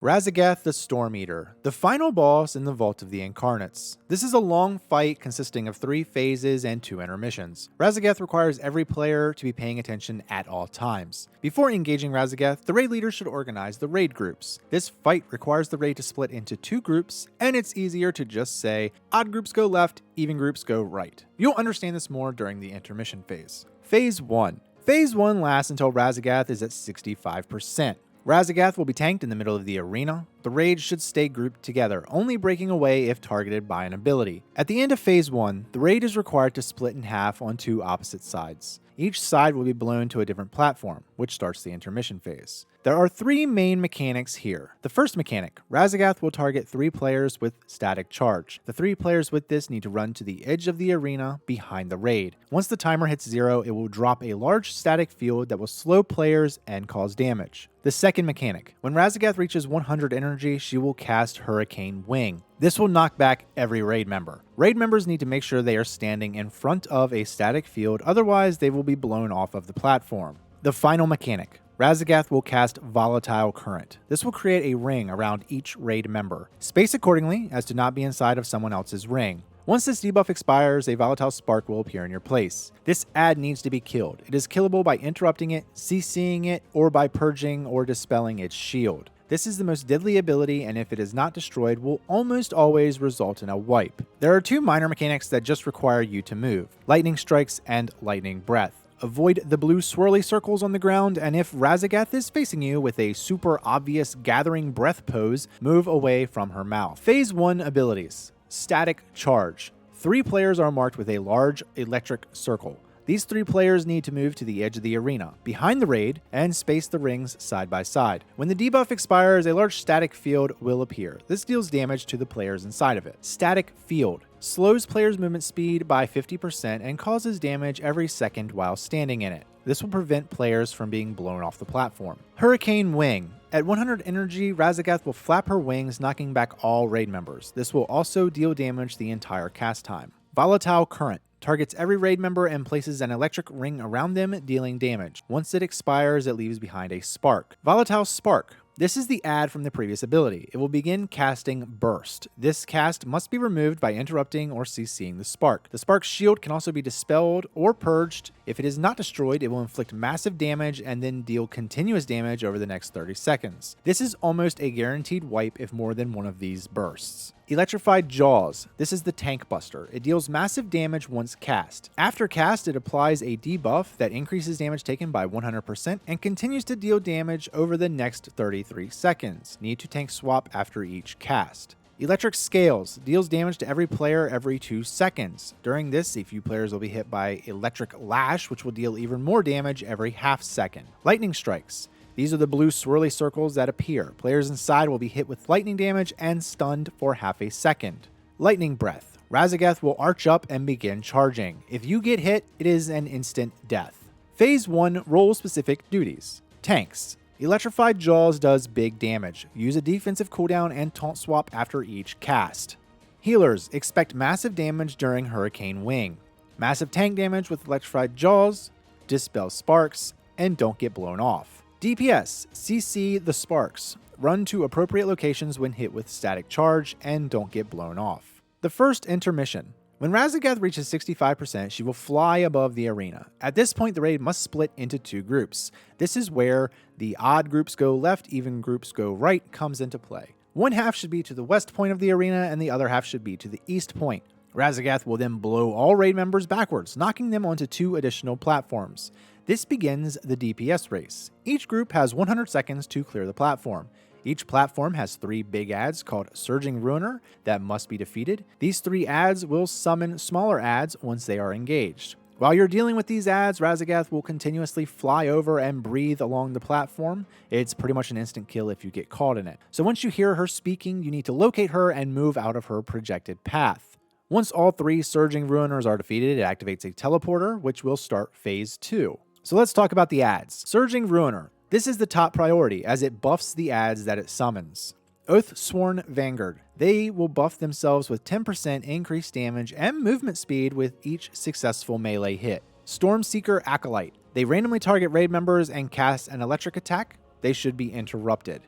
Raszageth the Storm Eater, the final boss in the Vault of the Incarnates. This is a long fight consisting of 3 phases and 2 intermissions. Raszageth requires every player to be paying attention at all times. Before engaging Raszageth, the raid leader should organize the raid groups. This fight requires the raid to split into 2 groups, and it's easier to just say, odd groups go left, even groups go right. You'll understand this more during the intermission phase. Phase 1. Phase 1 lasts until Raszageth is at 65%. Raszageth will be tanked in the middle of the arena. The raids should stay grouped together, only breaking away if targeted by an ability. At the end of Phase 1, the raid is required to split in half on 2 opposite sides. Each side will be blown to a different platform, which starts the intermission phase. There are 3 main mechanics here. The first mechanic, Raszageth will target 3 players with static charge. The 3 players with this need to run to the edge of the arena behind the raid. Once the timer hits 0, it will drop a large static field that will slow players and cause damage. The second mechanic, when Raszageth reaches 100 energy, she will cast Hurricane Wing. This will knock back every raid member. Raid members need to make sure they are standing in front of a static field, otherwise they will be blown off of the platform. The final mechanic, Raszageth will cast Volatile Current. This will create a ring around each raid member. Space accordingly as to not be inside of someone else's ring. Once this debuff expires, a volatile spark will appear in your place. This ad needs to be killed. It is killable by interrupting it, CCing it, or by purging or dispelling its shield. This is the most deadly ability, and if it is not destroyed, will almost always result in a wipe. There are 2 minor mechanics that just require you to move: Lightning Strikes and Lightning Breath. Avoid the blue swirly circles on the ground, and if Raszageth is facing you with a super obvious gathering breath pose, move away from her mouth. Phase 1 abilities. Static Charge. 3 players are marked with a large electric circle. These 3 players need to move to the edge of the arena, behind the raid, and space the rings side by side. When the debuff expires, a large static field will appear. This deals damage to the players inside of it. Static Field slows players' movement speed by 50% and causes damage every second while standing in it. This will prevent players from being blown off the platform. Hurricane Wing. At 100 energy, Raszageth will flap her wings, knocking back all raid members. This will also deal damage the entire cast time. Volatile Current. Targets every raid member and places an electric ring around them, dealing damage. Once it expires, it leaves behind a spark. Volatile Spark. This is the ad from the previous ability. It will begin casting Burst. This cast must be removed by interrupting or CCing the spark. The spark's shield can also be dispelled or purged. If it is not destroyed, it will inflict massive damage and then deal continuous damage over the next 30 seconds. This is almost a guaranteed wipe if more than one of these bursts. Electrified Jaws. This is the Tank Buster. It deals massive damage once cast. After cast, it applies a debuff that increases damage taken by 100% and continues to deal damage over the next 33 seconds. Need to tank swap after each cast. Electric Scales deals damage to every player every 2 seconds. During this, a few players will be hit by Electric Lash, which will deal even more damage every half second. Lightning Strikes. These are the blue swirly circles that appear. Players inside will be hit with lightning damage and stunned for half a second. Lightning Breath. Raszageth will arch up and begin charging. If you get hit, it is an instant death. Phase 1 role-specific duties. Tanks. Electrified Jaws does big damage. Use a defensive cooldown and taunt swap after each cast. Healers. Expect massive damage during Hurricane Wing. Massive tank damage with Electrified Jaws. Dispel sparks. And don't get blown off. DPS, CC the sparks. Run to appropriate locations when hit with static charge and don't get blown off. The first intermission. When Raszageth reaches 65%, she will fly above the arena. At this point, the raid must split into 2 groups. This is where the odd groups go left, even groups go right comes into play. One half should be to the west point of the arena and the other half should be to the east point. Raszageth will then blow all raid members backwards, knocking them onto 2 additional platforms. This begins the DPS race. Each group has 100 seconds to clear the platform. Each platform has 3 big ads called Surging Ruiner that must be defeated. These 3 ads will summon smaller ads once they are engaged. While you're dealing with these ads, Raszageth will continuously fly over and breathe along the platform. It's pretty much an instant kill if you get caught in it. So once you hear her speaking, you need to locate her and move out of her projected path. Once all 3 Surging Ruiners are defeated, it activates a teleporter, which will start Phase 2. So let's talk about the ads. Surging Ruiner. This is the top priority as it buffs the ads that it summons. Oathsworn Vanguard. They will buff themselves with 10% increased damage and movement speed with each successful melee hit. Stormseeker Acolyte. They randomly target raid members and cast an electric attack. They should be interrupted.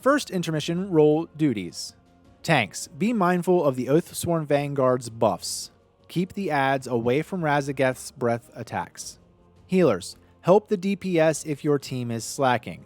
First intermission, role duties. Tanks, be mindful of the Oathsworn Vanguard's buffs. Keep the adds away from Raszageth's breath attacks. Healers, help the DPS if your team is slacking.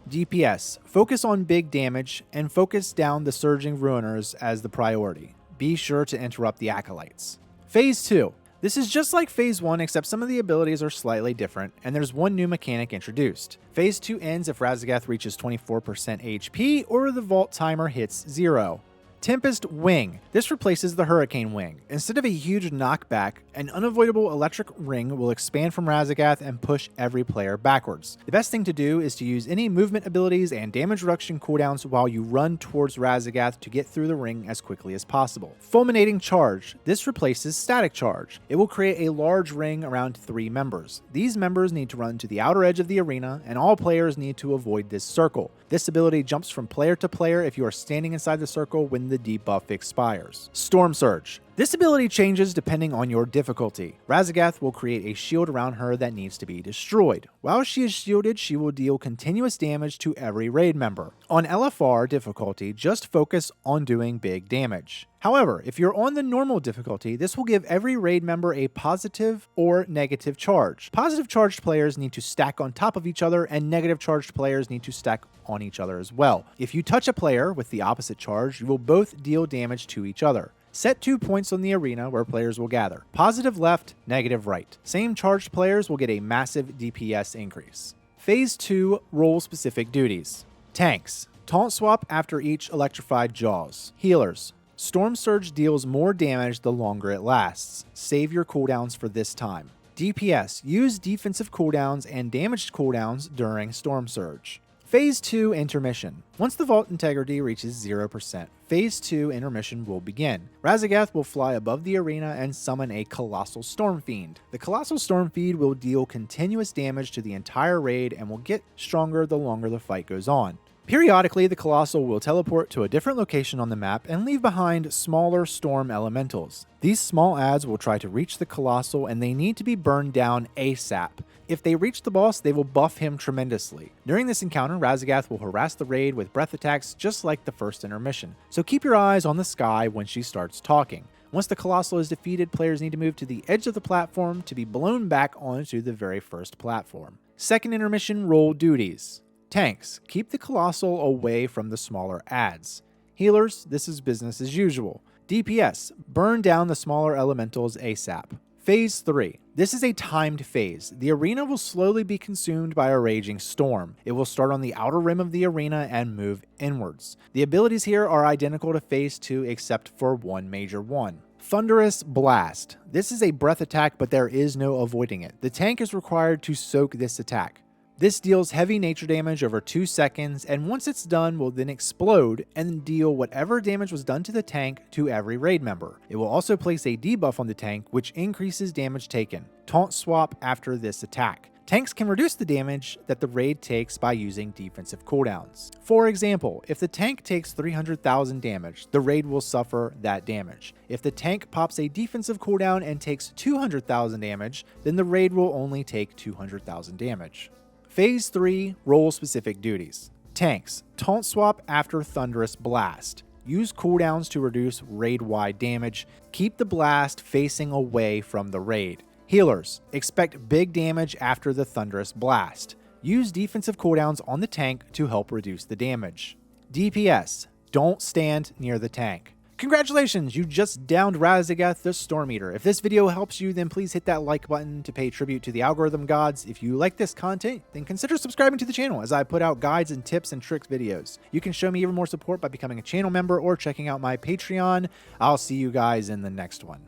DPS, focus on big damage and focus down the surging ruiners as the priority. Be sure to interrupt the acolytes. Phase 2. This is just like Phase 1 except some of the abilities are slightly different and there's one new mechanic introduced. Phase 2 ends if Raszageth reaches 24% HP or the vault timer hits 0. Tempest Wing. This replaces the Hurricane Wing. Instead of a huge knockback, an unavoidable electric ring will expand from Raszageth and push every player backwards. The best thing to do is to use any movement abilities and damage reduction cooldowns while you run towards Raszageth to get through the ring as quickly as possible. Fulminating Charge. This replaces Static Charge. It will create a large ring around 3 members. These members need to run to the outer edge of the arena, and all players need to avoid this circle. This ability jumps from player to player if you are standing inside the circle when the debuff expires. Storm Surge. This ability changes depending on your difficulty. Raszageth will create a shield around her that needs to be destroyed. While she is shielded, she will deal continuous damage to every raid member. On LFR difficulty, just focus on doing big damage. However, if you're on the normal difficulty, this will give every raid member a positive or negative charge. Positive charged players need to stack on top of each other, and negative charged players need to stack on each other as well. If you touch a player with the opposite charge, you will both deal damage to each other. Set 2 points on the arena where players will gather. Positive left, negative right. Same charged players will get a massive DPS increase. Phase 2 role-specific duties. Tanks. Taunt swap after each electrified jaws. Healers. Storm Surge deals more damage the longer it lasts. Save your cooldowns for this time. DPS. Use defensive cooldowns and damaged cooldowns during Storm Surge. Phase 2 Intermission. Once the vault integrity reaches 0%, Phase 2 Intermission will begin. Raszageth will fly above the arena and summon a Colossal Storm Fiend. The Colossal Storm Fiend will deal continuous damage to the entire raid and will get stronger the longer the fight goes on. Periodically, the Colossal will teleport to a different location on the map and leave behind smaller storm elementals. These small adds will try to reach the Colossal and they need to be burned down ASAP. If they reach the boss, they will buff him tremendously. During this encounter, Raszageth will harass the raid with breath attacks just like the first intermission, so keep your eyes on the sky when she starts talking. Once the Colossal is defeated, players need to move to the edge of the platform to be blown back onto the very first platform. Second intermission role duties. Tanks, keep the Colossal away from the smaller adds. Healers, this is business as usual. DPS, burn down the smaller elementals ASAP. Phase 3. This is a timed phase. The arena will slowly be consumed by a raging storm. It will start on the outer rim of the arena and move inwards. The abilities here are identical to Phase 2 except for one major one. Thunderous Blast. This is a breath attack, but there is no avoiding it. The tank is required to soak this attack. This deals heavy nature damage over 2 seconds, and once it's done, will then explode and deal whatever damage was done to the tank to every raid member. It will also place a debuff on the tank, which increases damage taken. Taunt swap after this attack. Tanks can reduce the damage that the raid takes by using defensive cooldowns. For example, if the tank takes 300,000 damage, the raid will suffer that damage. If the tank pops a defensive cooldown and takes 200,000 damage, then the raid will only take 200,000 damage. Phase 3 role-specific duties. Tanks, taunt swap after Thunderous Blast. Use cooldowns to reduce raid-wide damage. Keep the blast facing away from the raid. Healers, expect big damage after the Thunderous Blast. Use defensive cooldowns on the tank to help reduce the damage. DPS, don't stand near the tank. Congratulations, you just downed Raszageth the Storm Eater. If this video helps you, then please hit that like button to pay tribute to the algorithm gods. If you like this content, then consider subscribing to the channel as I put out guides and tips and tricks videos. You can show me even more support by becoming a channel member or checking out my Patreon. I'll see you guys in the next one.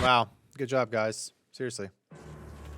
Wow, good job, guys. Seriously.